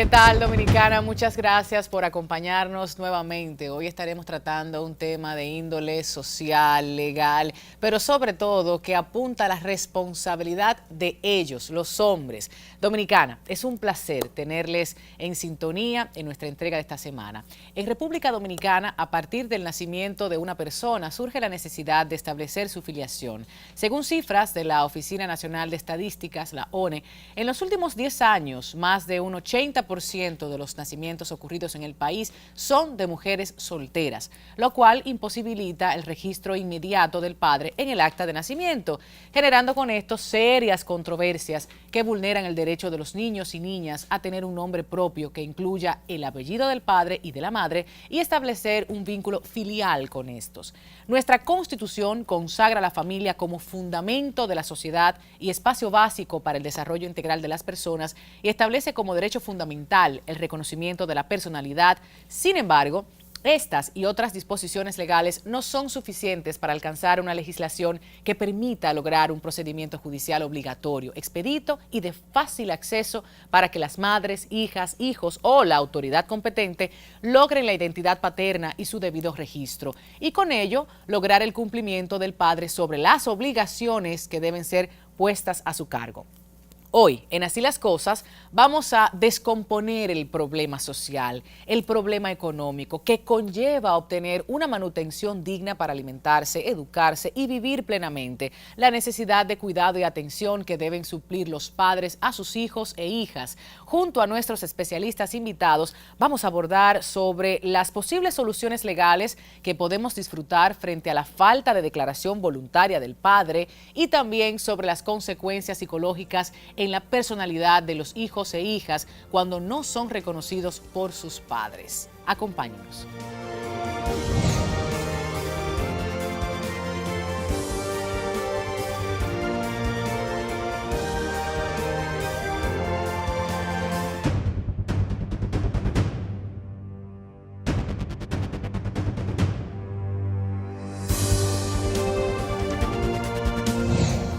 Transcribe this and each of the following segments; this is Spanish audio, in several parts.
¿Qué tal, Dominicana? Muchas gracias por acompañarnos nuevamente. Hoy estaremos tratando un tema de índole social, legal, pero sobre todo que apunta a la responsabilidad de ellos, los hombres. Dominicana, es un placer tenerles en sintonía en nuestra entrega de esta semana. En República Dominicana, a partir del nacimiento de una persona, surge la necesidad de establecer su filiación. Según cifras de la Oficina Nacional de Estadísticas, la ONE, en los últimos 10 años, más de un 80% de los nacimientos ocurridos en el país son de mujeres solteras, lo cual imposibilita el registro inmediato del padre en el acta de nacimiento, generando con esto serias controversias que vulneran el derecho de los niños y niñas a tener un nombre propio que incluya el apellido del padre y de la madre y establecer un vínculo filial con estos. Nuestra Constitución consagra la familia como fundamento de la sociedad y espacio básico para el desarrollo integral de las personas y establece como derecho fundamental el reconocimiento de la personalidad. Sin embargo, estas y otras disposiciones legales no son suficientes para alcanzar una legislación que permita lograr un procedimiento judicial obligatorio, expedito y de fácil acceso para que las madres, hijas, hijos o la autoridad competente logren la identidad paterna y su debido registro, y con ello lograr el cumplimiento del padre sobre las obligaciones que deben ser puestas a su cargo. Hoy, en Así las Cosas, vamos a descomponer el problema social, el problema económico que conlleva obtener una manutención digna para alimentarse, educarse y vivir plenamente, la necesidad de cuidado y atención que deben suplir los padres a sus hijos e hijas. Junto a nuestros especialistas invitados, vamos a abordar sobre las posibles soluciones legales que podemos disfrutar frente a la falta de declaración voluntaria del padre y también sobre las consecuencias psicológicas en la personalidad de los hijos e hijas cuando no son reconocidos por sus padres. Acompáñenos.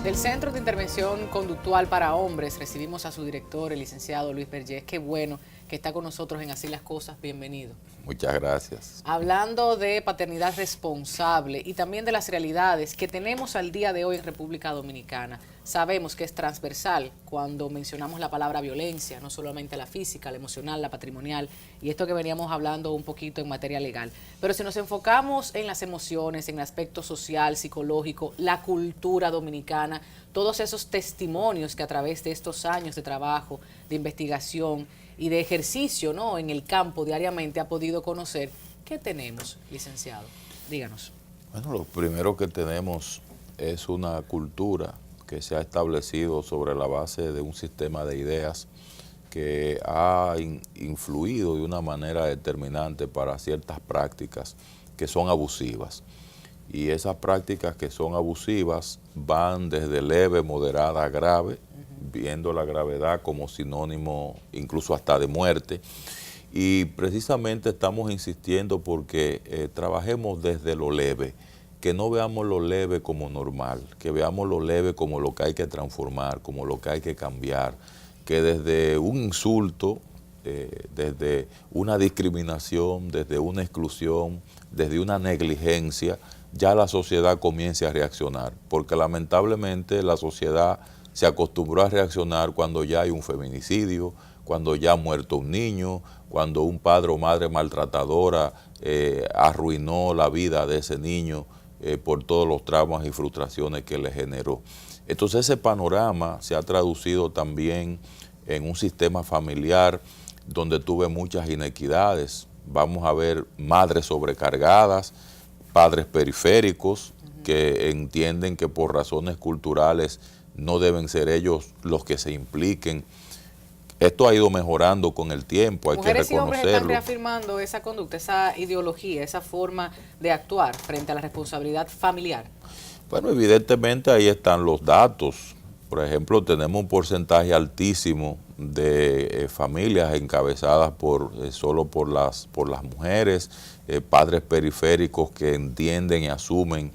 Del Centro de Intervención Conductual para Hombres recibimos a su director, el licenciado Luis Vergés. Qué bueno que está con nosotros en Así las Cosas. Bienvenido. Muchas gracias. Hablando de paternidad responsable y también de las realidades que tenemos al día de hoy en República Dominicana, sabemos que es transversal cuando mencionamos la palabra violencia, no solamente la física, la emocional, la patrimonial, y esto que veníamos hablando un poquito en materia legal. Pero si nos enfocamos en las emociones, en el aspecto social, psicológico, la cultura dominicana, todos esos testimonios que a través de estos años de trabajo, de investigación y de ejercicio, ¿no?, en el campo diariamente ha podido conocer, ¿qué tenemos, licenciado? Díganos. Bueno, lo primero que tenemos es una cultura que se ha establecido sobre la base de un sistema de ideas que ha influido de una manera determinante para ciertas prácticas que son abusivas. Y esas prácticas que son abusivas van desde leve, moderada a grave, viendo la gravedad como sinónimo incluso hasta de muerte. Y precisamente estamos insistiendo porque trabajemos desde lo leve, que no veamos lo leve como normal, que veamos lo leve como lo que hay que transformar, como lo que hay que cambiar, que desde un insulto, desde una discriminación, desde una exclusión, desde una negligencia, ya la sociedad comience a reaccionar, porque lamentablemente la sociedad se acostumbró a reaccionar cuando ya hay un feminicidio, cuando ya ha muerto un niño, cuando un padre o madre maltratadora arruinó la vida de ese niño por todos los traumas y frustraciones que le generó. Entonces ese panorama se ha traducido también en un sistema familiar donde tuve muchas inequidades. Vamos a ver madres sobrecargadas, padres periféricos que entienden que por razones culturales no deben ser ellos los que se impliquen. Esto ha ido mejorando con el tiempo, hay que reconocerlo. Mujeres y hombres están reafirmando esa conducta, esa ideología, esa forma de actuar frente a la responsabilidad familiar. Bueno, evidentemente ahí están los datos. Por ejemplo, tenemos un porcentaje altísimo de familias encabezadas solo por las mujeres, padres periféricos que entienden y asumen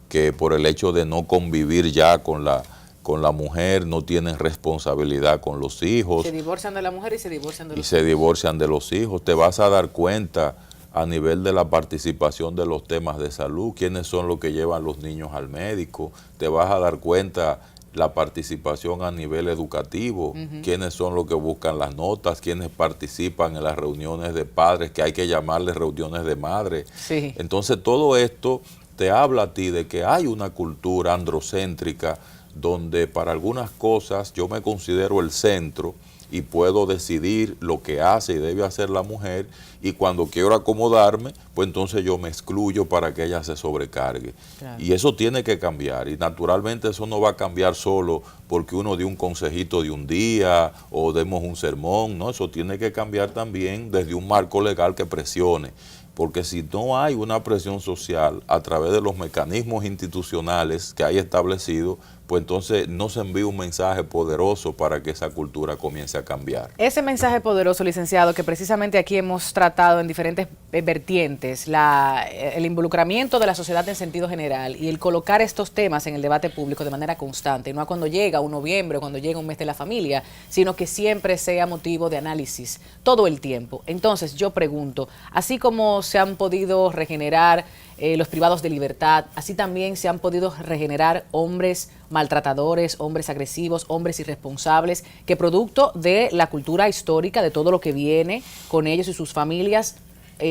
que por el hecho de no convivir ya con la con la mujer, no tienen responsabilidad con los hijos. Se divorcian de la mujer y se divorcian de los hijos. Y se divorcian de los hijos. Te vas a dar cuenta a nivel de la participación de los temas de salud, quiénes son los que llevan los niños al médico. Te vas a dar cuenta la participación a nivel educativo, quiénes son los que buscan las notas, quiénes participan en las reuniones de padres, que hay que llamarles reuniones de madres. Sí. Entonces todo esto te habla a ti de que hay una cultura androcéntrica donde para algunas cosas yo me considero el centro y puedo decidir lo que hace y debe hacer la mujer, y cuando quiero acomodarme, pues entonces yo me excluyo para que ella se sobrecargue. Claro. Y eso tiene que cambiar, y naturalmente eso no va a cambiar solo porque uno dé un consejito de un día o demos un sermón, no, eso tiene que cambiar también desde un marco legal que presione. Porque si no hay una presión social a través de los mecanismos institucionales que hay establecidos, pues entonces no se envía un mensaje poderoso para que esa cultura comience a cambiar. Ese mensaje poderoso, licenciado, que precisamente aquí hemos tratado en diferentes vertientes, el involucramiento de la sociedad en sentido general y el colocar estos temas en el debate público de manera constante, no a cuando llega un noviembre o cuando llega un mes de la familia, sino que siempre sea motivo de análisis todo el tiempo. Entonces yo pregunto, así como se han podido regenerar los privados de libertad, así también se han podido regenerar hombres maltratadores, hombres agresivos, hombres irresponsables, que producto de la cultura histórica, de todo lo que viene con ellos y sus familias,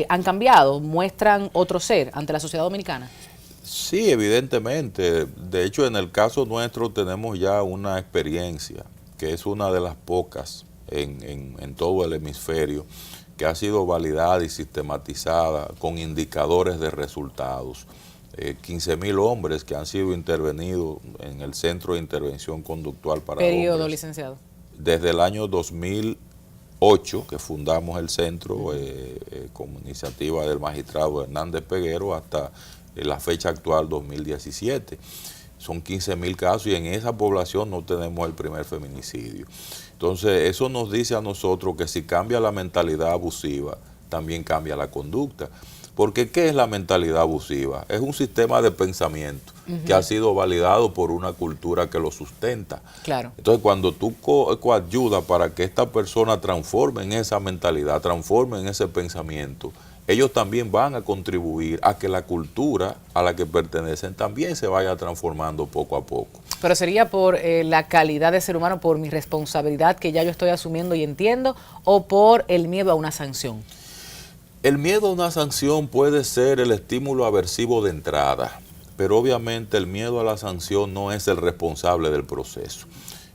han cambiado, muestran otro ser ante la sociedad dominicana. Sí, evidentemente. De hecho, en el caso nuestro tenemos ya una experiencia, que es una de las pocas en todo el hemisferio, que ha sido validada y sistematizada con indicadores de resultados. 15.000 hombres que han sido intervenidos en el Centro de Intervención Conductual para Periodo, hombres. Licenciado. Desde el año 2008, que fundamos el centro con iniciativa del magistrado Hernández Peguero, hasta la fecha actual, 2017. Son 15.000 casos y en esa población no tenemos el primer feminicidio. Entonces, eso nos dice a nosotros que si cambia la mentalidad abusiva, también cambia la conducta. Porque ¿qué es la mentalidad abusiva? Es un sistema de pensamiento que ha sido validado por una cultura que lo sustenta. Claro. Entonces, cuando tú coadyudas para que esta persona transforme en esa mentalidad, transforme en ese pensamiento, ellos también van a contribuir a que la cultura a la que pertenecen también se vaya transformando poco a poco. Pero sería por la calidad de ser humano, por mi responsabilidad que ya yo estoy asumiendo y entiendo, o por el miedo a una sanción. El miedo a una sanción puede ser el estímulo aversivo de entrada, pero obviamente el miedo a la sanción no es el responsable del proceso.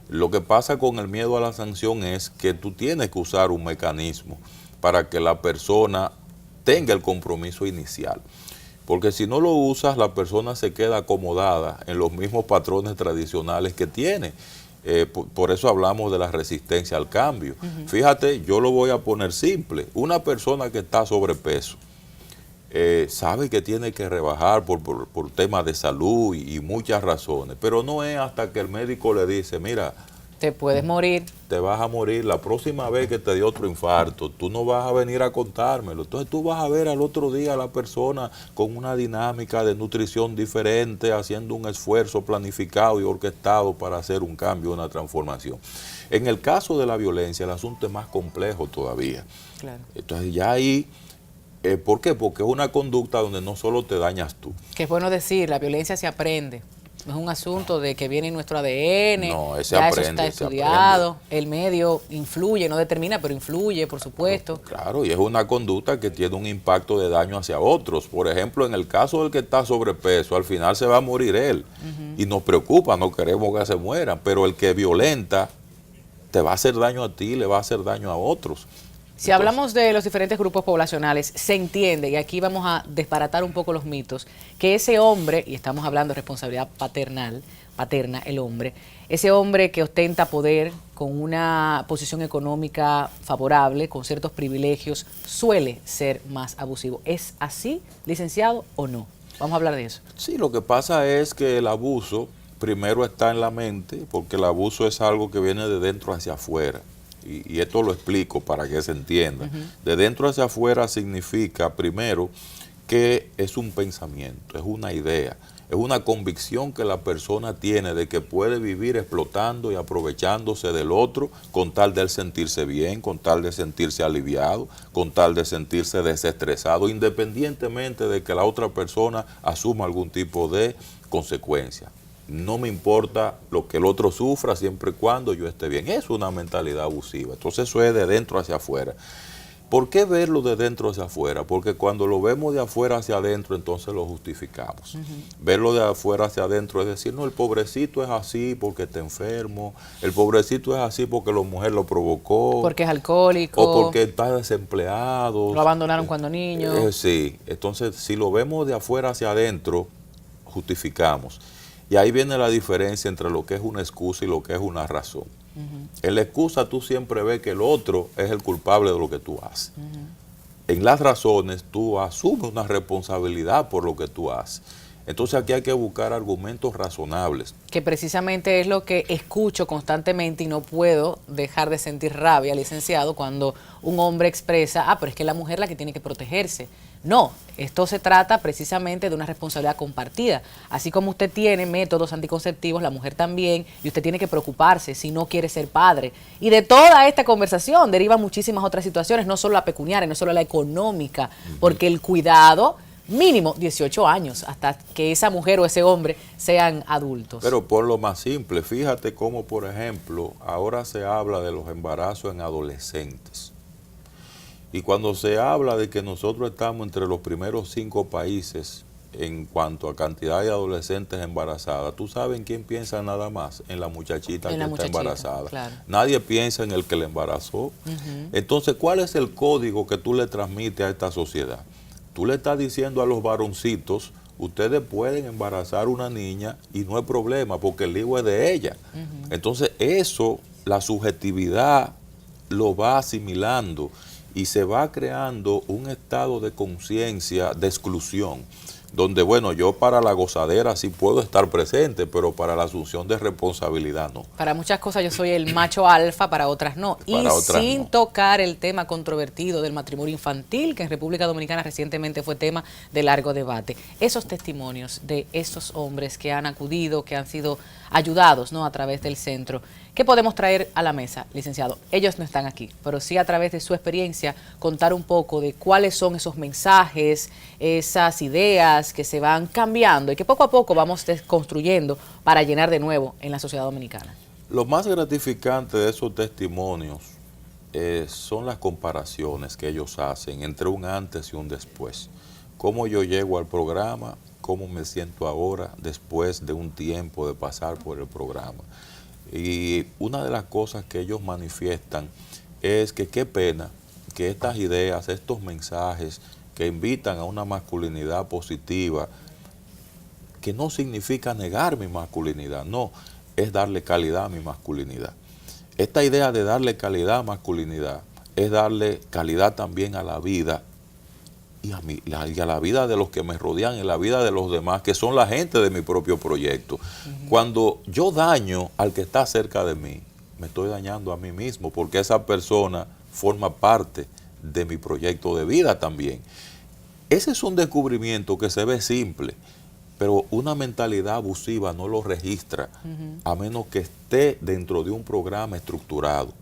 Lo que pasa con el miedo a la sanción es que tú tienes que usar un mecanismo para que la persona tenga el compromiso inicial. Porque si no lo usas, la persona se queda acomodada en los mismos patrones tradicionales que tiene. Por eso hablamos de la resistencia al cambio. Fíjate, yo lo voy a poner simple. Una persona que está sobrepeso sabe que tiene que rebajar por temas de salud y muchas razones, pero no es hasta que el médico le dice, mira, te puedes morir. Te vas a morir. La próxima vez que te dio otro infarto, tú no vas a venir a contármelo. Entonces tú vas a ver al otro día a la persona con una dinámica de nutrición diferente, haciendo un esfuerzo planificado y orquestado para hacer un cambio, una transformación. En el caso de la violencia, el asunto es más complejo todavía. Claro. Entonces ya ahí, ¿por qué? Porque es una conducta donde no solo te dañas tú. Que es bueno decir, la violencia se aprende. No es un asunto de que viene en nuestro ADN, no, ya eso está estudiado, el medio influye, no determina, pero influye, por supuesto. Claro, y es una conducta que tiene un impacto de daño hacia otros. Por ejemplo, en el caso del que está sobrepeso, al final se va a morir él. Y nos preocupa, no queremos que se muera, pero el que violenta te va a hacer daño a ti, le va a hacer daño a otros. Si hablamos de los diferentes grupos poblacionales, se entiende, y aquí vamos a desbaratar un poco los mitos, que ese hombre, y estamos hablando de responsabilidad paterna, el hombre, ese hombre que ostenta poder con una posición económica favorable, con ciertos privilegios, suele ser más abusivo. ¿Es así, licenciado, o no? Vamos a hablar de eso. Sí, lo que pasa es que el abuso primero está en la mente, porque el abuso es algo que viene de dentro hacia afuera. Y esto lo explico para que se entienda. De dentro hacia afuera significa, primero, que es un pensamiento, es una idea. Es una convicción que la persona tiene de que puede vivir explotando y aprovechándose del otro con tal de él sentirse bien, con tal de sentirse aliviado, con tal de sentirse desestresado, independientemente de que la otra persona asuma algún tipo de consecuencia. No me importa lo que el otro sufra siempre y cuando yo esté bien. Es una mentalidad abusiva. Entonces eso es de dentro hacia afuera. ¿Por qué verlo de dentro hacia afuera? Porque cuando lo vemos de afuera hacia adentro, entonces lo justificamos. Verlo de afuera hacia adentro es decir, no, el pobrecito es así porque está enfermo, el pobrecito es así porque la mujer lo provocó. Porque es alcohólico. O porque está desempleado. Lo abandonaron cuando niño. Sí, entonces si lo vemos de afuera hacia adentro, justificamos. Y ahí viene la diferencia entre lo que es una excusa y lo que es una razón. En la excusa tú siempre ves que el otro es el culpable de lo que tú haces. En las razones tú asumes una responsabilidad por lo que tú haces. Entonces aquí hay que buscar argumentos razonables. Que precisamente es lo que escucho constantemente y no puedo dejar de sentir rabia, licenciado, cuando un hombre expresa, pero es que la mujer es la que tiene que protegerse. No, esto se trata precisamente de una responsabilidad compartida. Así como usted tiene métodos anticonceptivos, la mujer también, y usted tiene que preocuparse si no quiere ser padre. Y de toda esta conversación derivan muchísimas otras situaciones, no solo la pecuniaria, no solo la económica, porque el cuidado, mínimo 18 años, hasta que esa mujer o ese hombre sean adultos. Pero por lo más simple, fíjate cómo, por ejemplo, ahora se habla de los embarazos en adolescentes. Y cuando se habla de que nosotros estamos entre los primeros 5 países en cuanto a cantidad de adolescentes embarazadas, ¿tú sabes en quién piensa nada más? En la muchachita que está embarazada. Claro. Nadie piensa en el que la embarazó. Entonces, ¿cuál es el código que tú le transmites a esta sociedad? Tú le estás diciendo a los varoncitos, ustedes pueden embarazar una niña y no hay problema porque el hijo es de ella. Entonces eso, la subjetividad lo va asimilando y se va creando un estado de conciencia de exclusión, donde bueno, yo para la gozadera sí puedo estar presente, pero para la asunción de responsabilidad no. Para muchas cosas yo soy el macho alfa, para otras no. Y sin tocar el tema controvertido del matrimonio infantil, que en República Dominicana recientemente fue tema de largo debate. Esos testimonios de esos hombres que han acudido, que han sido ayudados, ¿no?, a través del centro, ¿qué podemos traer a la mesa, licenciado? Ellos no están aquí, pero sí a través de su experiencia contar un poco de cuáles son esos mensajes, esas ideas que se van cambiando y que poco a poco vamos construyendo para llenar de nuevo en la sociedad dominicana. Lo más gratificante de esos testimonios son las comparaciones que ellos hacen entre un antes y un después. Cómo yo llego al programa, cómo me siento ahora después de un tiempo de pasar por el programa. Y una de las cosas que ellos manifiestan es que qué pena que estas ideas, estos mensajes que invitan a una masculinidad positiva, que no significa negar mi masculinidad, no, es darle calidad a mi masculinidad. Esta idea de darle calidad a masculinidad es darle calidad también a la vida y a la vida de los que me rodean y la vida de los demás, que son la gente de mi propio proyecto. Cuando yo daño al que está cerca de mí, me estoy dañando a mí mismo, porque esa persona forma parte de mi proyecto de vida también. Ese es un descubrimiento que se ve simple, pero una mentalidad abusiva no lo registra, a menos que esté dentro de un programa estructurado.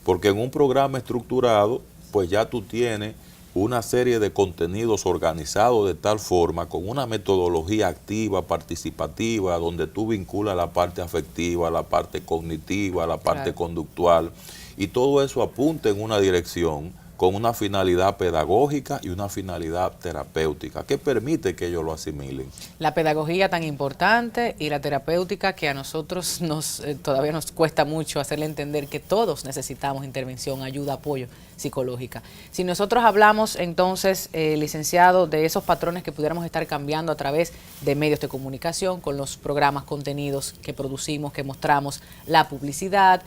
Porque en un programa estructurado, pues ya tú tienes una serie de contenidos organizados de tal forma, con una metodología activa, participativa, donde tú vinculas la parte afectiva, la parte cognitiva, la parte conductual, y todo eso apunta en una dirección con una finalidad pedagógica y una finalidad terapéutica, que permite que ellos lo asimilen. La pedagogía tan importante y la terapéutica que a nosotros todavía nos cuesta mucho hacerle entender que todos necesitamos intervención, ayuda, apoyo psicológica. Si nosotros hablamos entonces, licenciado, de esos patrones que pudiéramos estar cambiando a través de medios de comunicación, con los programas, contenidos que producimos, que mostramos, la publicidad,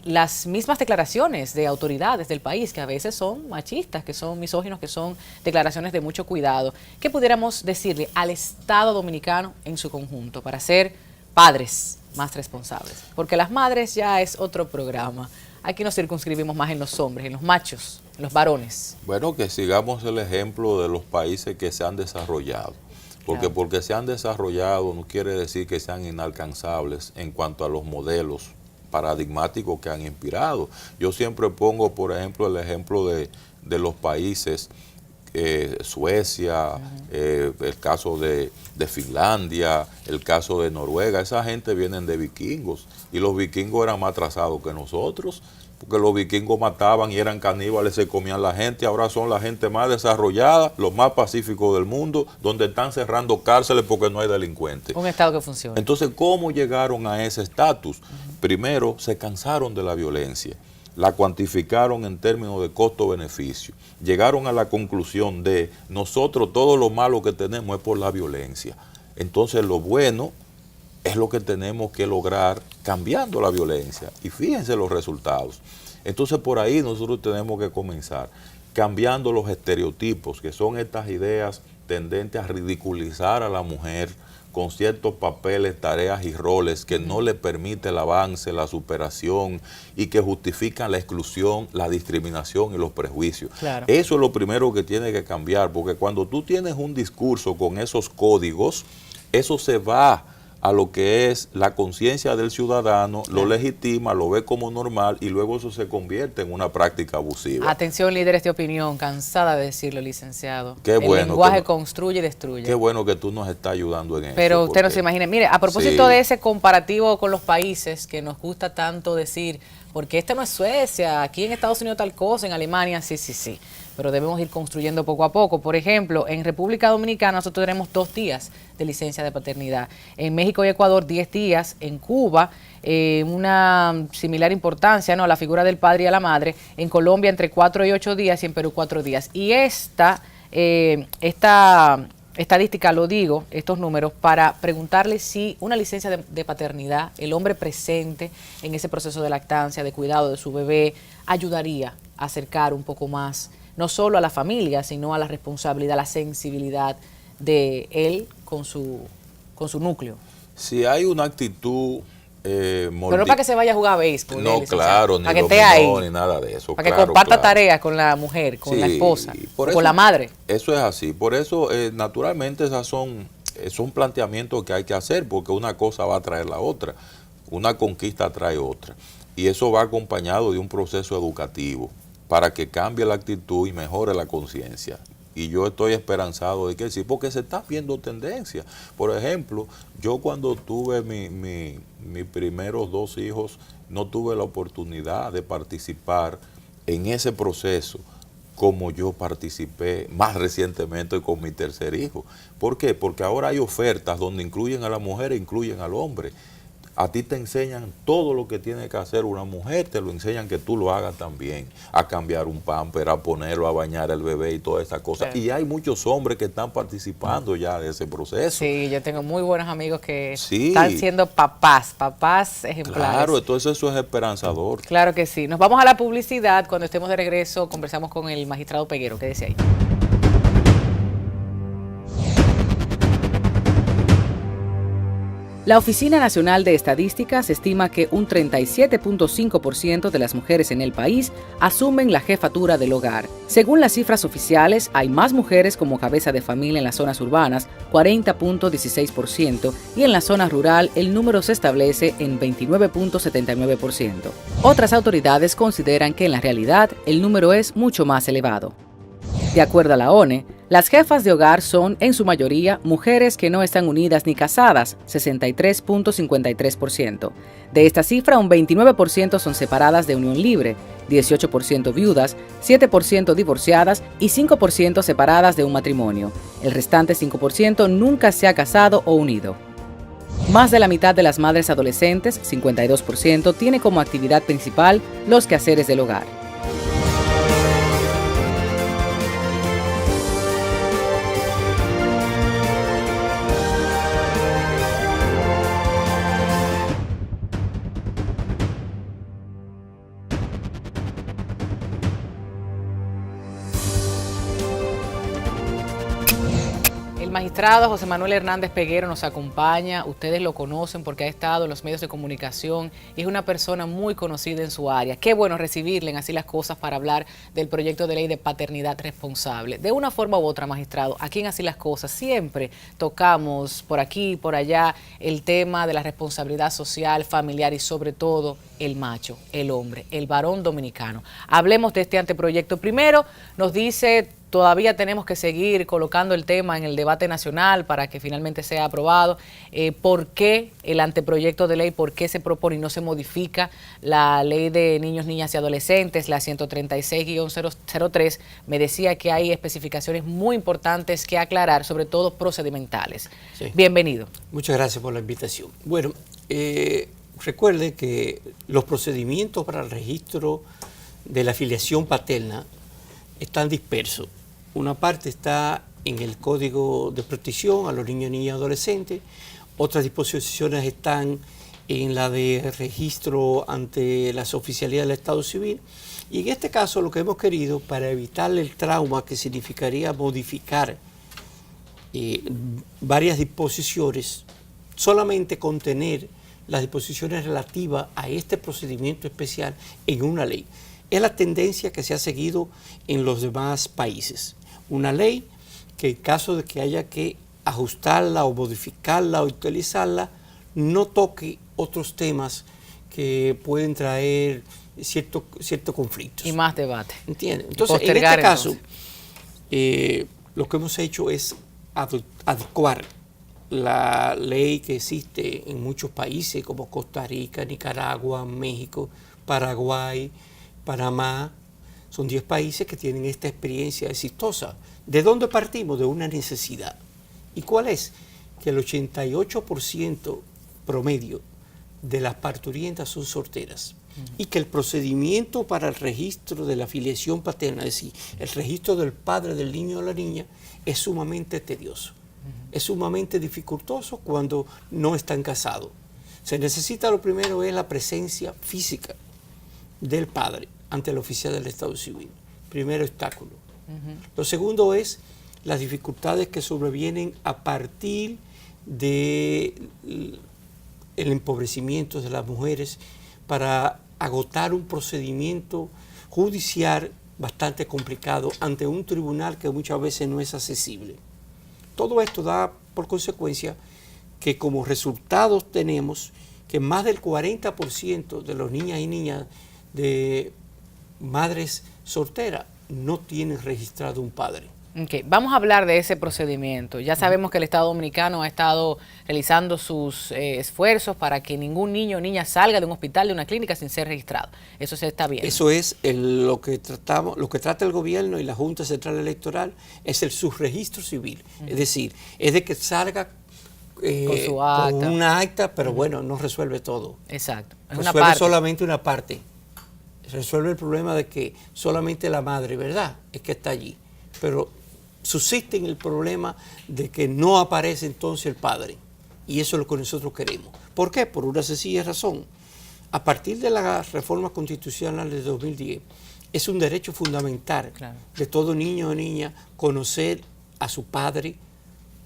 las mismas declaraciones de autoridades del país, que a veces son machistas, que son misóginos, que son declaraciones de mucho cuidado. ¿Qué pudiéramos decirle al Estado dominicano en su conjunto para ser padres más responsables? Porque las madres ya es otro programa. Aquí nos circunscribimos más en los hombres, en los machos, en los varones. Bueno, que sigamos el ejemplo de los países que se han desarrollado. Porque se han desarrollado no quiere decir que sean inalcanzables en cuanto a los modelos paradigmáticos que han inspirado. Yo siempre pongo, por ejemplo, el ejemplo de los países, Suecia, el caso de Finlandia, el caso de Noruega. Esa gente vienen de vikingos y los vikingos eran más atrasados que nosotros, porque los vikingos mataban y eran caníbales, se comían la gente. Ahora son la gente más desarrollada, los más pacíficos del mundo, donde están cerrando cárceles porque no hay delincuentes. Un Estado que funciona. Entonces, ¿cómo llegaron a ese estatus? Primero, se cansaron de la violencia, la cuantificaron en términos de costo-beneficio, llegaron a la conclusión de nosotros todo lo malo que tenemos es por la violencia. Entonces, lo bueno es lo que tenemos que lograr cambiando la violencia. Y fíjense los resultados. Entonces, por ahí nosotros tenemos que comenzar cambiando los estereotipos, que son estas ideas tendentes a ridiculizar a la mujer con ciertos papeles, tareas y roles que no le permite el avance, la superación y que justifican la exclusión, la discriminación y los prejuicios. Claro. Eso es lo primero que tiene que cambiar, porque cuando tú tienes un discurso con esos códigos, eso se va a lo que es la conciencia del ciudadano, lo legitima, lo ve como normal y luego eso se convierte en una práctica abusiva. Atención, líderes de opinión, cansada de decirlo, licenciado. Qué bueno. El lenguaje construye y destruye. Qué bueno que tú nos estás ayudando en eso. Pero usted no se imagina. Mire, a propósito sí. de ese comparativo con los países que nos gusta tanto decir, porque este no es Suecia, aquí en Estados Unidos tal cosa, en Alemania, sí. Pero debemos ir construyendo poco a poco. Por ejemplo, en República Dominicana nosotros tenemos 2 días de licencia de paternidad. En México y Ecuador 10 días. En Cuba una similar importancia, ¿no?, a la figura del padre y a la madre. En Colombia entre 4 y 8 días y en Perú 4 días. Y esta estadística, lo digo, estos números, para preguntarle si una licencia de paternidad, el hombre presente en ese proceso de lactancia, de cuidado de su bebé, ayudaría a acercar un poco más no solo a la familia, sino a la responsabilidad, a la sensibilidad de él con su núcleo. Si hay una actitud... Pero no para que se vaya a jugar a béisbol. No, claro, ni para que esté ahí, ni nada de eso. Para que comparta tareas con la mujer, con la esposa, con la madre. Eso es así. Por eso, naturalmente, esas son planteamientos que hay que hacer, porque una cosa va a traer la otra. Una conquista trae otra. Y eso va acompañado de un proceso educativo para que cambie la actitud y mejore la conciencia. Y yo estoy esperanzado de que sí, porque se está viendo tendencia. Por ejemplo, yo cuando tuve mis primeros 2 hijos, no tuve la oportunidad de participar en ese proceso como yo participé más recientemente con mi tercer hijo. ¿Por qué? Porque ahora hay ofertas donde incluyen a la mujer e incluyen al hombre. A ti te enseñan todo lo que tiene que hacer una mujer, te lo enseñan que tú lo hagas también, a cambiar un pamper, a ponerlo, a bañar al bebé y todas esas cosas. Sí. Y hay muchos hombres que están participando ya de ese proceso. Sí, yo tengo muy buenos amigos que están siendo papás ejemplares. Claro, entonces eso es esperanzador. Claro que sí. Nos vamos a la publicidad. Cuando estemos de regreso conversamos con el magistrado Peguero. Quédese ahí. La Oficina Nacional de Estadísticas estima que un 37.5% de las mujeres en el país asumen la jefatura del hogar. Según las cifras oficiales, hay más mujeres como cabeza de familia en las zonas urbanas, 40.16%, y en la zona rural el número se establece en 29.79%. Otras autoridades consideran que en la realidad el número es mucho más elevado. De acuerdo a la ONE, las jefas de hogar son, en su mayoría, mujeres que no están unidas ni casadas, 63.53%. De esta cifra, un 29% son separadas de unión libre, 18% viudas, 7% divorciadas y 5% separadas de un matrimonio. El restante 5% nunca se ha casado o unido. Más de la mitad de las madres adolescentes, 52%, tiene como actividad principal los quehaceres del hogar. El magistrado José Manuel Hernández Peguero nos acompaña, ustedes lo conocen porque ha estado en los medios de comunicación y es una persona muy conocida en su área. Qué bueno recibirle en Así las Cosas para hablar del proyecto de ley de paternidad responsable. De una forma u otra, magistrado, aquí en Así las Cosas siempre tocamos por aquí y por allá el tema de la responsabilidad social, familiar y sobre todo el macho, el hombre, el varón dominicano. Hablemos de este anteproyecto. Primero nos dice, todavía tenemos que seguir colocando el tema en el debate nacional para que finalmente sea aprobado. ¿Por qué el anteproyecto de ley, por qué se propone y no se modifica la ley de niños, niñas y adolescentes, la 136-003? Me decía que hay especificaciones muy importantes que aclarar, sobre todo procedimentales. Sí. Bienvenido. Muchas gracias por la invitación. Bueno, recuerde que los procedimientos para el registro de la filiación paterna están dispersos. Una parte está en el Código de Protección a los niños, niñas y adolescentes. Otras disposiciones están en la de registro ante las oficialidades del Estado Civil. Y en este caso lo que hemos querido, para evitar el trauma que significaría modificar varias disposiciones, solamente contener las disposiciones relativas a este procedimiento especial en una ley. Es la tendencia que se ha seguido en los demás países. Una ley que en caso de que haya que ajustarla o modificarla o utilizarla, no toque otros temas que pueden traer ciertos conflictos. Y más debate. ¿Entiendes? Entonces, en este caso, lo que hemos hecho es adecuar la ley que existe en muchos países como Costa Rica, Nicaragua, México, Paraguay, Panamá. Son 10 países que tienen esta experiencia exitosa. ¿De dónde partimos? De una necesidad. ¿Y cuál es? Que el 88% promedio de las parturientas son solteras. Y que el procedimiento para el registro de la filiación paterna, es decir, el registro del padre del niño o la niña, es sumamente tedioso. Es sumamente dificultoso cuando no están casados. Se necesita, lo primero es la presencia física del padre ante el oficial del Estado Civil. Primer obstáculo. Lo segundo es las dificultades que sobrevienen a partir del empobrecimiento de las mujeres para agotar un procedimiento judicial bastante complicado ante un tribunal que muchas veces no es accesible. Todo esto da por consecuencia que como resultados tenemos que más del 40% de los niñas y niñas de madres solteras no tienen registrado un padre. Okay. Vamos a hablar de ese procedimiento. Ya sabemos que el Estado Dominicano ha estado realizando sus esfuerzos para que ningún niño o niña salga de un hospital, de una clínica sin ser registrado. Eso se está viendo. Eso es lo que trata el gobierno y la Junta Central Electoral, es el subregistro civil. Es decir, es de que salga con su acta, con una acta, pero bueno, no resuelve todo. Exacto. Resuelve solamente una parte. Resuelve el problema de que solamente la madre, ¿verdad?, es que está allí. Pero subsiste el problema de que no aparece entonces el padre. Y eso es lo que nosotros queremos. ¿Por qué? Por una sencilla razón. A partir de la reforma constitucional de 2010, es un derecho fundamental de todo niño o niña conocer a su padre,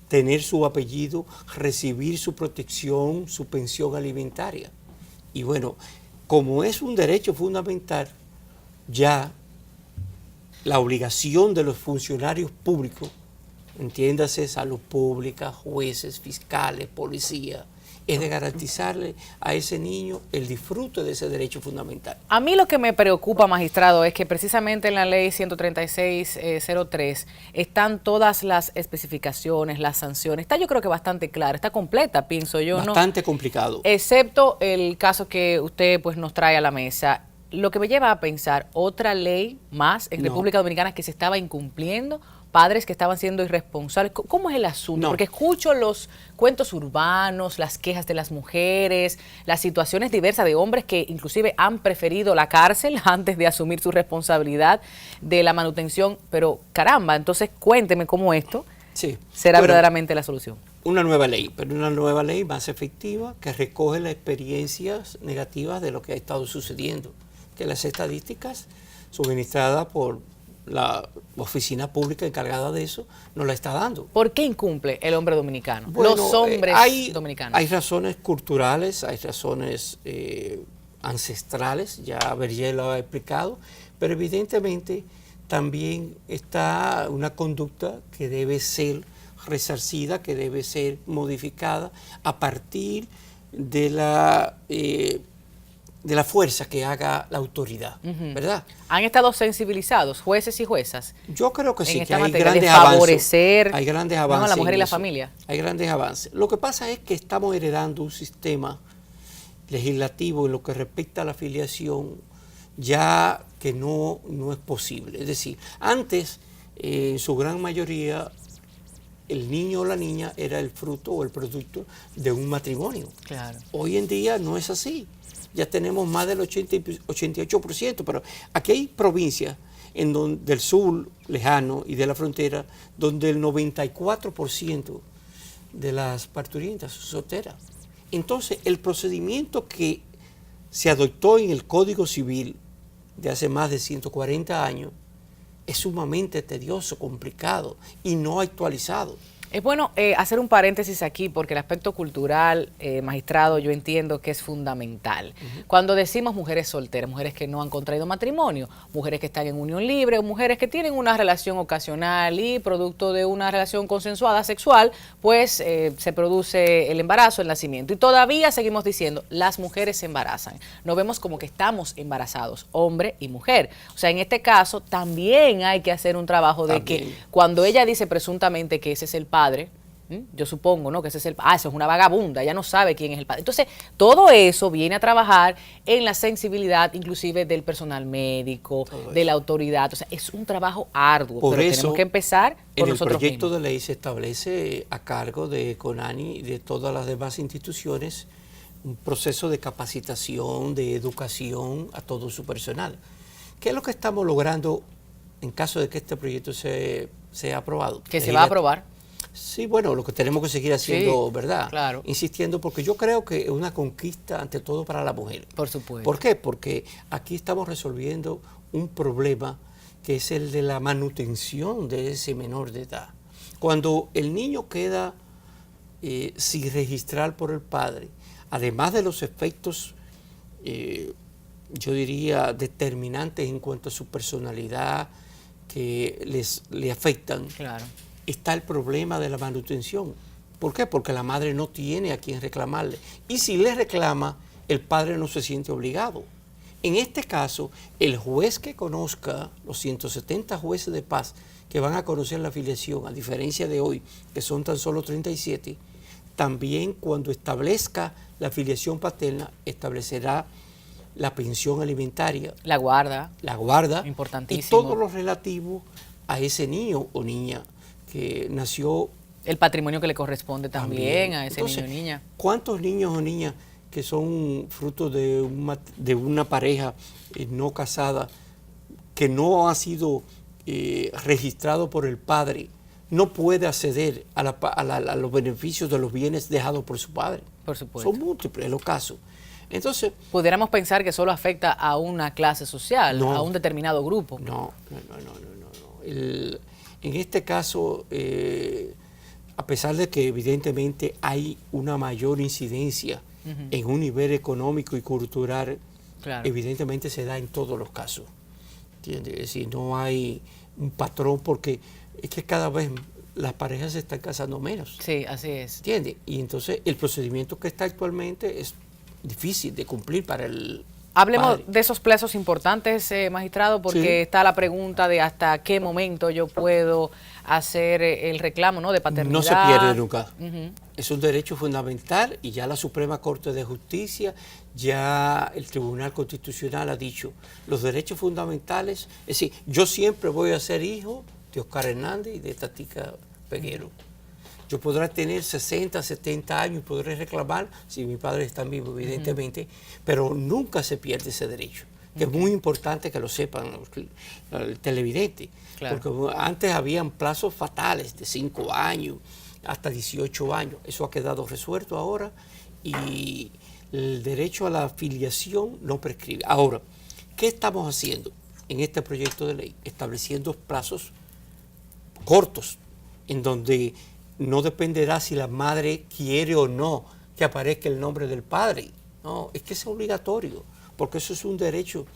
tener su apellido, recibir su protección, su pensión alimentaria. Y bueno, como es un derecho fundamental, ya la obligación de los funcionarios públicos, entiéndase salud pública, jueces, fiscales, policía, es de garantizarle a ese niño el disfrute de ese derecho fundamental. A mí lo que me preocupa, magistrado, es que precisamente en la ley 136-03 están todas las especificaciones, las sanciones. Está, yo creo que bastante clara, está completa, pienso yo. Bastante complicado. Excepto el caso que usted pues nos trae a la mesa. Lo que me lleva a pensar, otra ley más en República Dominicana que se estaba incumpliendo, padres que estaban siendo irresponsables. ¿Cómo es el asunto? Porque escucho los cuentos urbanos, las quejas de las mujeres, las situaciones diversas de hombres que inclusive han preferido la cárcel antes de asumir su responsabilidad de la manutención. Pero caramba, entonces cuénteme cómo esto será verdaderamente la solución. Una nueva ley, pero una nueva ley más efectiva que recoge las experiencias negativas de lo que ha estado sucediendo. Que las estadísticas suministradas por la oficina pública encargada de eso no la está dando. ¿Por qué incumple el hombre dominicano? Bueno, los hombres dominicanos. Hay razones culturales, hay razones ancestrales, ya Berger lo ha explicado, pero evidentemente también está una conducta que debe ser resarcida, que debe ser modificada a partir de la fuerza que haga la autoridad, ¿verdad? ¿Han estado sensibilizados jueces y juezas? Yo creo que sí, que hay materia, grandes de favorecer avances. Hay grandes avances. A la mujer y la familia. Hay grandes avances. Lo que pasa es que estamos heredando un sistema legislativo en lo que respecta a la filiación ya que no es posible. Es decir, antes, en su gran mayoría, el niño o la niña era el fruto o el producto de un matrimonio. Claro. Hoy en día no es así. Ya tenemos más del 88%, pero aquí hay provincias del sur lejano y de la frontera donde el 94% de las parturientas son solteras. Entonces, el procedimiento que se adoptó en el Código Civil de hace más de 140 años es sumamente tedioso, complicado y no actualizado. Es bueno hacer un paréntesis aquí porque el aspecto cultural, magistrado, yo entiendo que es fundamental. Cuando decimos mujeres solteras, mujeres que no han contraído matrimonio, mujeres que están en unión libre, o mujeres que tienen una relación ocasional y producto de una relación consensuada sexual, pues se produce el embarazo, el nacimiento. Y todavía seguimos diciendo, las mujeres se embarazan. No vemos como que estamos embarazados, hombre y mujer. O sea, en este caso también hay que hacer un trabajo de que cuando ella dice presuntamente que ese es el padre, yo supongo, ¿no? Que ese es eso es una vagabunda, ella no sabe quién es el padre. Entonces, todo eso viene a trabajar en la sensibilidad, inclusive del personal médico, de la autoridad. O sea, es un trabajo arduo, pero tenemos que empezar por nosotros mismos. En el proyecto de ley se establece a cargo de CONANI y de todas las demás instituciones un proceso de capacitación, de educación a todo su personal. ¿Qué es lo que estamos logrando en caso de que este proyecto sea aprobado? Que se va a aprobar. Sí, bueno, lo que tenemos que seguir haciendo, sí, ¿verdad? Claro. Insistiendo, porque yo creo que es una conquista ante todo para la mujer. Por supuesto. ¿Por qué? Porque aquí estamos resolviendo un problema que es el de la manutención de ese menor de edad. Cuando el niño queda sin registrar por el padre, además de los efectos, yo diría, determinantes en cuanto a su personalidad, que le afectan, claro, está el problema de la manutención. ¿Por qué? Porque la madre no tiene a quien reclamarle. Y si le reclama, el padre no se siente obligado. En este caso, el juez que conozca, los 170 jueces de paz que van a conocer la filiación, a diferencia de hoy, que son tan solo 37, también cuando establezca la filiación paterna, establecerá la pensión alimentaria, la guarda, importantísimo, y todo lo relativo a ese niño o niña que nació. El patrimonio que le corresponde también a ese Entonces, niño o niña. ¿Cuántos niños o niñas que son fruto de una pareja no casada, que no ha sido registrado por el padre, no puede acceder a los beneficios de los bienes dejados por su padre? Por supuesto. Son múltiples los casos. Entonces, pudiéramos pensar que solo afecta a una clase social, a un determinado grupo. No. En este caso, a pesar de que evidentemente hay una mayor incidencia en un nivel económico y cultural, claro, evidentemente se da en todos los casos. ¿Entiendes? Es decir, no hay un patrón porque es que cada vez las parejas se están casando menos. Sí, así es. ¿Entiendes? Y entonces el procedimiento que está actualmente es difícil de cumplir para el Hablemos padre de esos plazos importantes, magistrado, porque sí, está la pregunta de hasta qué momento yo puedo hacer el reclamo, ¿no?, de paternidad. No se pierde nunca. Es un derecho fundamental y ya la Suprema Corte de Justicia, ya el Tribunal Constitucional ha dicho los derechos fundamentales. Es decir, yo siempre voy a ser hijo de Oscar Hernández y de Tatica Peguero. Yo podré tener 60, 70 años y podré reclamar si mi padre está vivo, evidentemente, pero nunca se pierde ese derecho, que es muy importante que lo sepan el televidente, claro, porque antes habían plazos fatales de 5 años hasta 18 años. Eso ha quedado resuelto ahora y el derecho a la filiación no prescribe. Ahora, ¿qué estamos haciendo? en este proyecto de ley, estableciendo plazos cortos, en donde no dependerá si la madre quiere o no que aparezca el nombre del padre. No, es que es obligatorio, porque eso es un derecho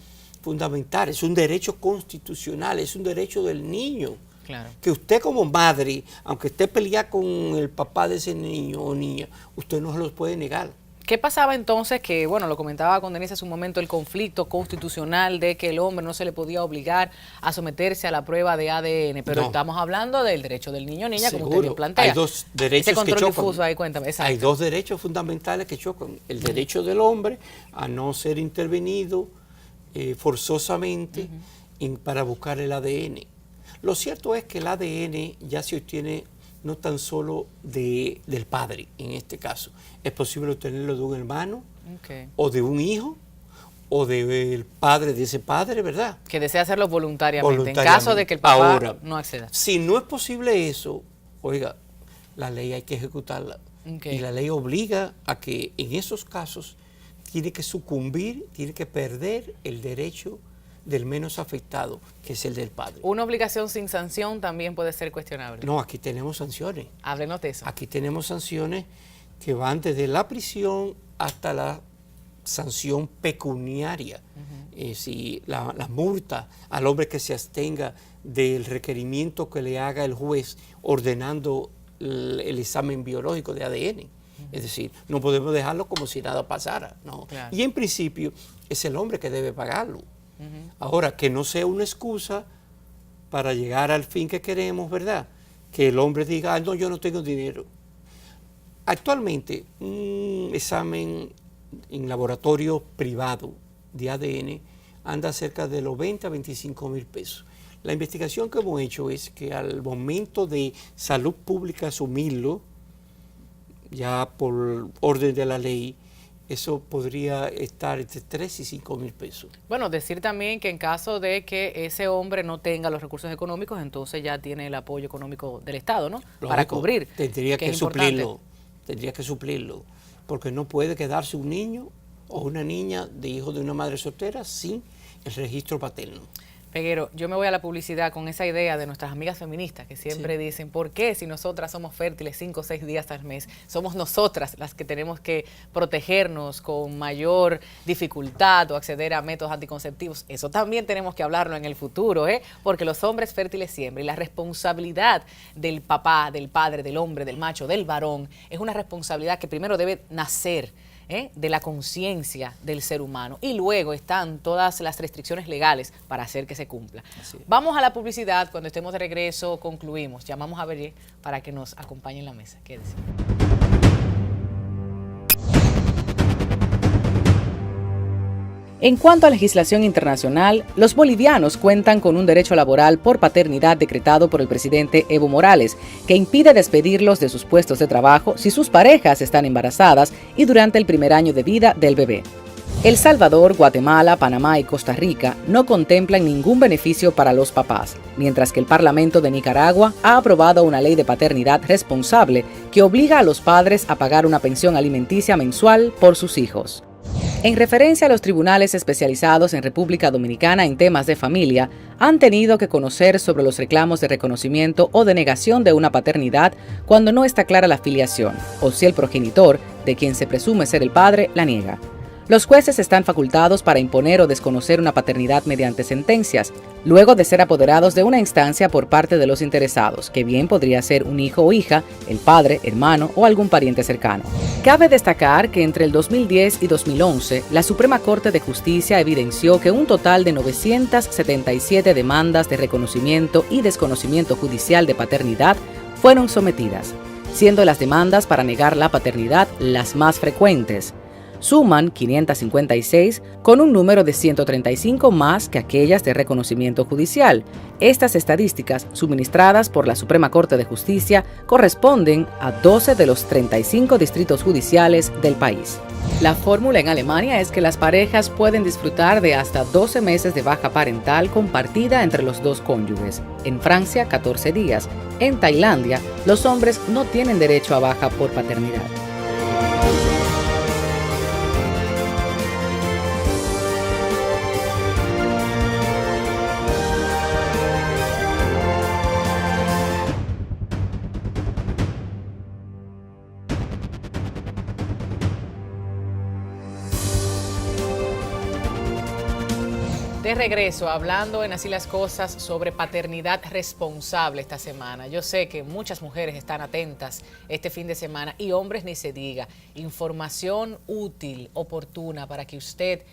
fundamental, es un derecho constitucional, es un derecho del niño. Claro. Que usted como madre, aunque esté peleada con el papá de ese niño o niña, usted no se los puede negar. ¿Qué pasaba entonces que, bueno, lo comentaba con Denise hace un momento, el conflicto constitucional de que el hombre no se le podía obligar a someterse a la prueba de ADN? Pero no. Estamos hablando del derecho del niño o niña, Seguro. como usted bien plantea. Hay dos derechos ese control que chocan. difuso ahí, cuéntame. Exacto. Hay dos derechos fundamentales que chocan. El derecho del hombre a no ser intervenido forzosamente para buscar el ADN. Lo cierto es que el ADN ya se obtiene no tan solo del padre, en este caso. Es posible obtenerlo de un hermano, o de un hijo, o del padre de ese padre, ¿verdad? Que desea hacerlo voluntariamente, en caso de que el papá ahora no acceda. Si no es posible eso, oiga, la ley hay que ejecutarla. Y la ley obliga a que en esos casos tiene que sucumbir, tiene que perder el derecho del menos afectado, que es el del padre. ¿Una obligación sin sanción también puede ser cuestionable? No, aquí tenemos sanciones. Háblenos de eso. Aquí tenemos sanciones que van desde la prisión hasta la sanción pecuniaria. Si la multa al hombre que se abstenga del requerimiento que le haga el juez ordenando el examen biológico de ADN. Es decir, no podemos dejarlo como si nada pasara. No. Claro. Y en principio es el hombre que debe pagarlo. Ahora, que no sea una excusa para llegar al fin que queremos, ¿verdad? Que el hombre diga, no, yo no tengo dinero. Actualmente, un examen en laboratorio privado de ADN anda cerca de los 20 a 25 mil pesos. La investigación que hemos hecho es que al momento de salud pública asumirlo, ya por orden de la ley, eso podría estar entre 3 y 5 mil pesos. Bueno, decir también que en caso de que ese hombre no tenga los recursos económicos, entonces ya tiene el apoyo económico del Estado, ¿no? Lógico, para cubrir. Tendría que suplirlo, porque no puede quedarse un niño o una niña de hijo de una madre soltera sin el registro paterno. Peguero, yo me voy a la publicidad con esa idea de nuestras amigas feministas que siempre dicen, ¿por qué si nosotras somos fértiles 5 o 6 días al mes? Somos nosotras las que tenemos que protegernos con mayor dificultad o acceder a métodos anticonceptivos. Eso también tenemos que hablarlo en el futuro, porque los hombres fértiles siempre. Y la responsabilidad del papá, del padre, del hombre, del macho, del varón, es una responsabilidad que primero debe nacer de la conciencia del ser humano, y luego están todas las restricciones legales para hacer que se cumpla. Vamos a la publicidad. Cuando estemos de regreso concluimos. Llamamos a Berger para que nos acompañe en la mesa. Quédese. En cuanto a legislación internacional, los bolivianos cuentan con un derecho laboral por paternidad decretado por el presidente Evo Morales, que impide despedirlos de sus puestos de trabajo si sus parejas están embarazadas y durante el primer año de vida del bebé. El Salvador, Guatemala, Panamá y Costa Rica no contemplan ningún beneficio para los papás, mientras que el Parlamento de Nicaragua ha aprobado una ley de paternidad responsable que obliga a los padres a pagar una pensión alimenticia mensual por sus hijos. En referencia a los tribunales especializados en República Dominicana en temas de familia, han tenido que conocer sobre los reclamos de reconocimiento o denegación de una paternidad cuando no está clara la filiación, o si el progenitor, de quien se presume ser el padre, la niega. Los jueces están facultados para imponer o desconocer una paternidad mediante sentencias, luego de ser apoderados de una instancia por parte de los interesados, que bien podría ser un hijo o hija, el padre, hermano o algún pariente cercano. Cabe destacar que entre el 2010 y 2011, la Suprema Corte de Justicia evidenció que un total de 977 demandas de reconocimiento y desconocimiento judicial de paternidad fueron sometidas, siendo las demandas para negar la paternidad las más frecuentes. Suman 556, con un número de 135 más que aquellas de reconocimiento judicial. Estas estadísticas, suministradas por la Suprema Corte de Justicia, corresponden a 12 de los 35 distritos judiciales del país. La fórmula en Alemania es que las parejas pueden disfrutar de hasta 12 meses de baja parental compartida entre los dos cónyuges. En Francia, 14 días. En Tailandia, los hombres no tienen derecho a baja por paternidad. De regreso, hablando en Así las Cosas sobre paternidad responsable esta semana. Yo sé que muchas mujeres están atentas este fin de semana y hombres ni se diga. Información útil, oportuna para que usted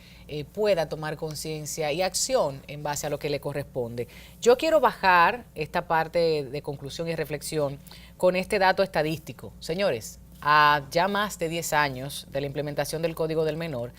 pueda tomar conciencia y acción en base a lo que le corresponde. Yo quiero bajar esta parte de conclusión y reflexión con este dato estadístico. Señores, a ya más de 10 años de la implementación del Código del Menor,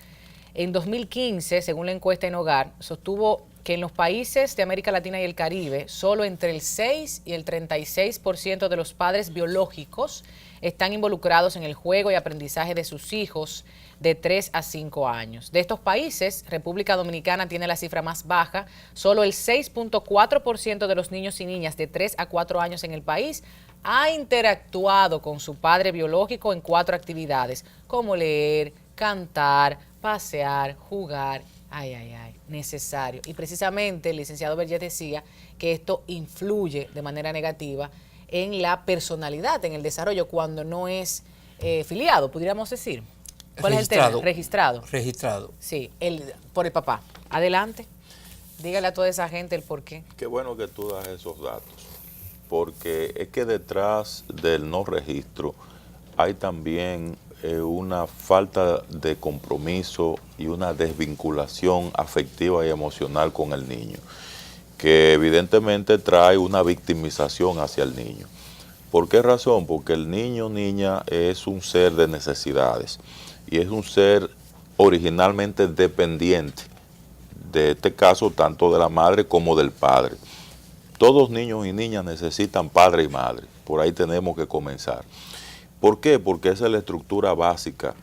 en 2015, según la encuesta en Hogar, sostuvo que en los países de América Latina y el Caribe, solo entre el 6 y el 36% de los padres biológicos están involucrados en el juego y aprendizaje de sus hijos de 3 a 5 años. De estos países, República Dominicana tiene la cifra más baja. Solo el 6.4% de los niños y niñas de 3 a 4 años en el país ha interactuado con su padre biológico en 4 actividades, como leer, cantar, pasear, jugar, necesario. Y precisamente el licenciado Vergés decía que esto influye de manera negativa en la personalidad, en el desarrollo, cuando no es filiado, pudiéramos decir. ¿Cuál es el tema? Registrado. Registrado. Sí, por el papá. Adelante. Dígale a toda esa gente el por qué. Qué bueno que tú das esos datos, porque es que detrás del no registro hay también una falta de compromiso y una desvinculación afectiva y emocional con el niño, que evidentemente trae una victimización hacia el niño. ¿Por qué razón? Porque el niño o niña es un ser de necesidades y es un ser originalmente dependiente, de este caso tanto de la madre como del padre. Todos niños y niñas necesitan padre y madre, por ahí tenemos que comenzar. ¿Por qué? Porque esa es la estructura básica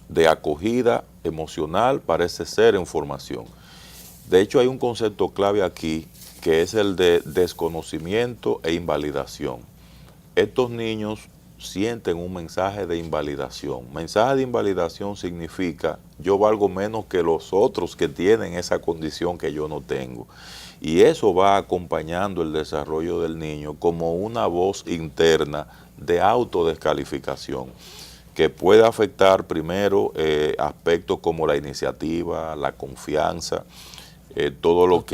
de acogida emocional para ese ser en formación. De hecho, hay un concepto clave aquí que es el de desconocimiento e invalidación. Estos niños sienten un mensaje de invalidación. Mensaje de invalidación significa yo valgo menos que los otros que tienen esa condición que yo no tengo. Y eso va acompañando el desarrollo del niño como una voz interna de autodescalificación que puede afectar primero aspectos como la iniciativa, la confianza, todo lo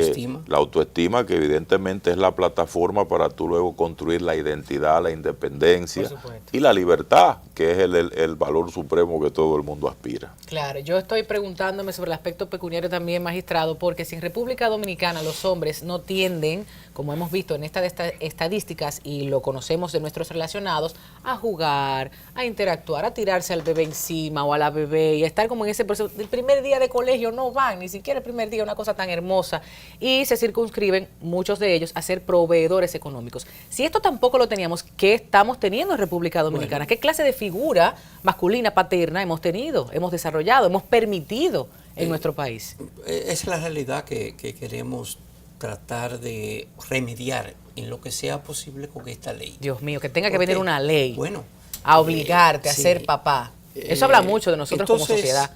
la autoestima, que evidentemente es la plataforma para tú luego construir la identidad, la independencia y la libertad, que es el valor supremo que todo el mundo aspira. Claro, yo estoy preguntándome sobre el aspecto pecuniario también, magistrado, porque si en República Dominicana los hombres no tienden, como hemos visto en estas estadísticas y lo conocemos de nuestros relacionados, a jugar, a interactuar, a tirarse al bebé encima o a la bebé y a estar como en ese proceso. El primer día de colegio no van, ni siquiera el primer día, una cosa tan hermosa, y se circunscriben muchos de ellos a ser proveedores económicos. Si esto tampoco lo teníamos, ¿qué estamos teniendo en República Dominicana? Bueno, ¿qué clase de figura masculina, paterna hemos tenido, hemos desarrollado, hemos permitido en nuestro país? Esa es la realidad que queremos tratar de remediar en lo que sea posible con esta ley. Dios mío, que tenga que venir una ley bueno, a obligarte a ser papá. Eso habla mucho de nosotros entonces, como sociedad.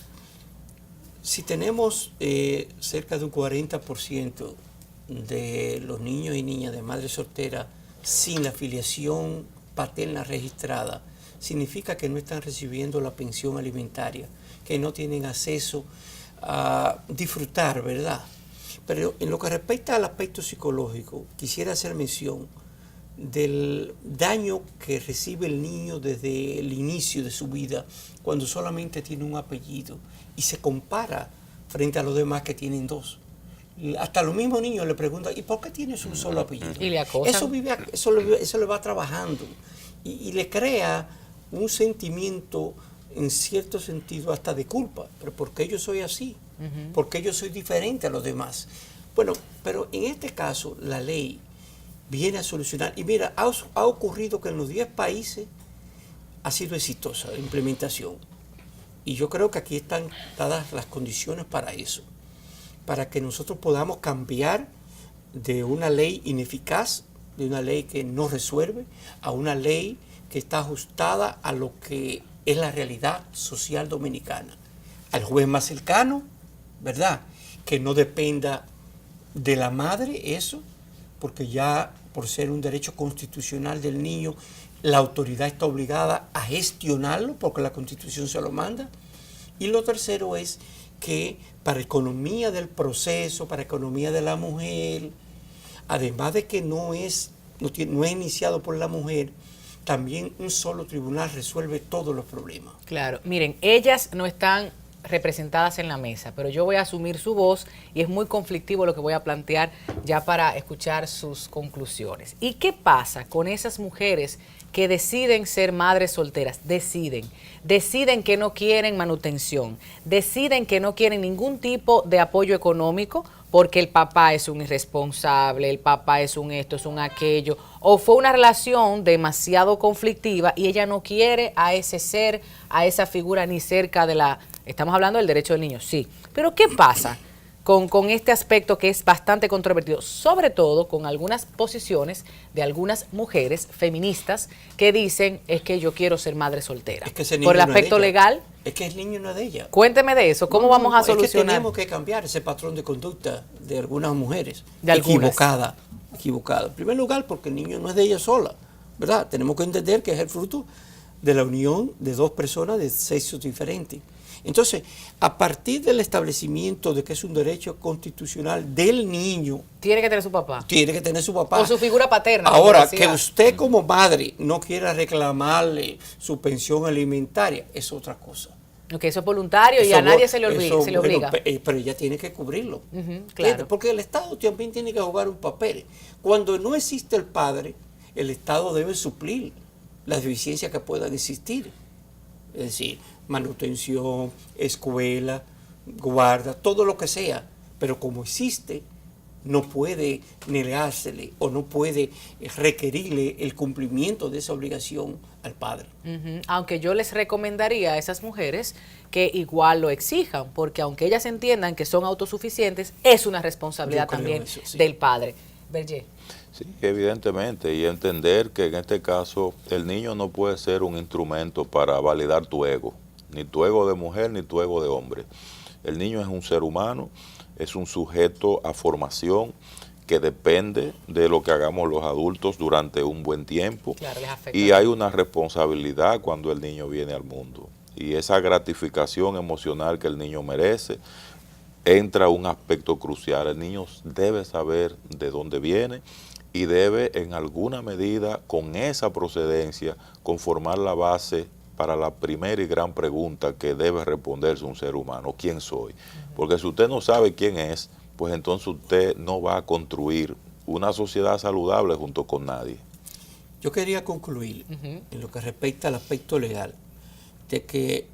Si tenemos cerca de un 40% de los niños y niñas de madre soltera sin la filiación paterna registrada, significa que no están recibiendo la pensión alimentaria, que no tienen acceso a disfrutar, ¿verdad? Pero en lo que respecta al aspecto psicológico, quisiera hacer mención del daño que recibe el niño desde el inicio de su vida, cuando solamente tiene un apellido y se compara frente a los demás que tienen dos. Hasta los mismos niños le preguntan, ¿y por qué tienes un solo apellido? Y le acosan. Eso le va trabajando y le crea un sentimiento, en cierto sentido, hasta de culpa. ¿Pero por qué yo soy así? ¿Por qué yo soy diferente a los demás? Bueno, pero en este caso la ley viene a solucionar. Y mira, ha ocurrido que en los 10 países ha sido exitosa la implementación. Y yo creo que aquí están dadas las condiciones para eso, para que nosotros podamos cambiar de una ley ineficaz, de una ley que no resuelve, a una ley que está ajustada a lo que es la realidad social dominicana. Al juez más cercano, ¿verdad? Que no dependa de la madre eso, porque ya por ser un derecho constitucional del niño, la autoridad está obligada a gestionarlo porque la Constitución se lo manda. Y lo tercero es que para economía del proceso, para economía de la mujer, además de que no es iniciado por la mujer, también un solo tribunal resuelve todos los problemas. Claro, miren, ellas no están representadas en la mesa, pero yo voy a asumir su voz y es muy conflictivo lo que voy a plantear ya para escuchar sus conclusiones. ¿Y qué pasa con esas mujeres que deciden ser madres solteras? Deciden que no quieren manutención, deciden que no quieren ningún tipo de apoyo económico porque el papá es un irresponsable, el papá es un esto, es un aquello, o fue una relación demasiado conflictiva y ella no quiere a ese ser, a esa figura ni cerca de la... Estamos hablando del derecho del niño, sí. Pero ¿qué pasa con este aspecto que es bastante controvertido? Sobre todo con algunas posiciones de algunas mujeres feministas que dicen es que yo quiero ser madre soltera. Es que ese niño por el no es de aspecto ella. legal. Es que el niño no es de ella. Cuénteme de eso. ¿Cómo vamos a solucionar? Es que tenemos que cambiar ese patrón de conducta de algunas mujeres. De algunas. Equivocada. En primer lugar, porque el niño no es de ella sola, ¿verdad? Tenemos que entender que es el fruto de la unión de dos personas de sexos diferentes. Entonces, a partir del establecimiento de que es un derecho constitucional del niño, Tiene que tener su papá. tiene que tener su papá. O su figura paterna. Ahora, como decía. que usted como madre no quiera reclamarle su pensión alimentaria, es otra cosa. Ok, eso es voluntario y Eso a nadie no- se le eso, obliga. bueno, pero ella tiene que cubrirlo. Claro. ¿Entiendes? Porque el Estado también tiene que jugar un papel. Cuando no existe el padre, el Estado debe suplir las deficiencias que puedan existir. Es decir, manutención, escuela, guarda, todo lo que sea. Pero como existe, no puede negársele o no puede requerirle el cumplimiento de esa obligación al padre. Aunque yo les recomendaría a esas mujeres que igual lo exijan, porque aunque ellas entiendan que son autosuficientes, es una responsabilidad Yo creo también eso, sí. del padre. Berger. Sí, evidentemente, y entender que en este caso el niño no puede ser un instrumento para validar tu ego, ni tu ego de mujer ni tu ego de hombre. El niño es un ser humano, es un sujeto a formación que depende de lo que hagamos los adultos durante un buen tiempo. Claro, les afecta. Y hay una responsabilidad cuando el niño viene al mundo. Y esa gratificación emocional que el niño merece, entra un aspecto crucial. El niño debe saber de dónde viene y debe en alguna medida con esa procedencia conformar la base para la primera y gran pregunta que debe responderse un ser humano: ¿quién soy? Porque si usted no sabe quién es, pues entonces usted no va a construir una sociedad saludable junto con nadie. Yo quería concluir en lo que respecta al aspecto legal, de que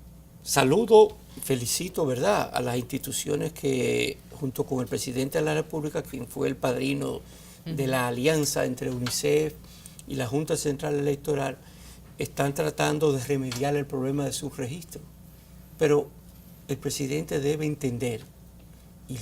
saludo, felicito, ¿verdad?, a las instituciones que, junto con el presidente de la República, quien fue el padrino de la alianza entre UNICEF y la Junta Central Electoral, están tratando de remediar el problema de subregistro. Pero el presidente debe entender, y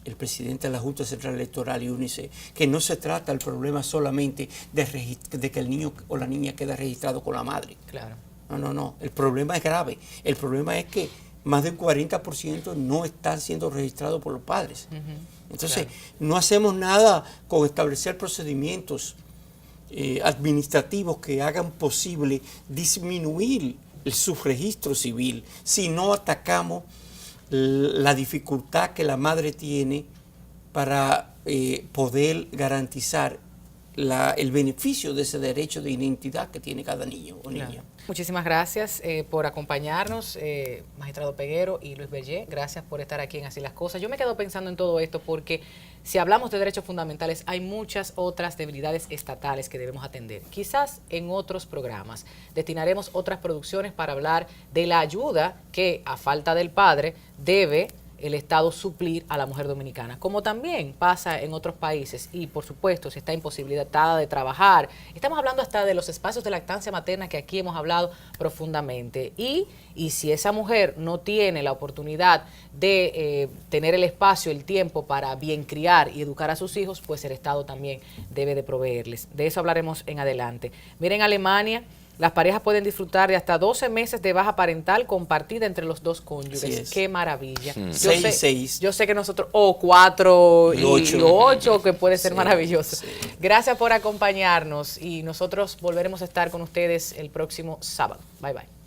el presidente de la Junta Central Electoral y UNICEF, que no se trata el problema solamente de que el niño o la niña quede registrado con la madre. Claro. No. El problema es grave. El problema es que más del 40% no están siendo registrados por los padres. Entonces, no hacemos nada con establecer procedimientos administrativos que hagan posible disminuir el subregistro civil si no atacamos la dificultad que la madre tiene para poder garantizar el beneficio de ese derecho de identidad que tiene cada niño o niña. Claro. Muchísimas gracias por acompañarnos, magistrado Peguero y Luis Berger. Gracias por estar aquí en Así las Cosas. Yo me quedo pensando en todo esto porque si hablamos de derechos fundamentales, hay muchas otras debilidades estatales que debemos atender. Quizás en otros programas destinaremos otras producciones para hablar de la ayuda que, a falta del padre, debe el Estado suplir a la mujer dominicana, como también pasa en otros países y por supuesto si está imposibilitada de trabajar. Estamos hablando hasta de los espacios de lactancia materna que aquí hemos hablado profundamente y si esa mujer no tiene la oportunidad de tener el espacio, el tiempo para bien criar y educar a sus hijos, pues el Estado también debe de proveerles. De eso hablaremos en adelante. Miren, Alemania, las parejas pueden disfrutar de hasta 12 meses de baja parental compartida entre los dos cónyuges. ¡Qué maravilla! Yo sé que nosotros, o 4 y 8, que puede ser maravilloso. Sí. Gracias por acompañarnos y nosotros volveremos a estar con ustedes el próximo sábado. Bye, bye.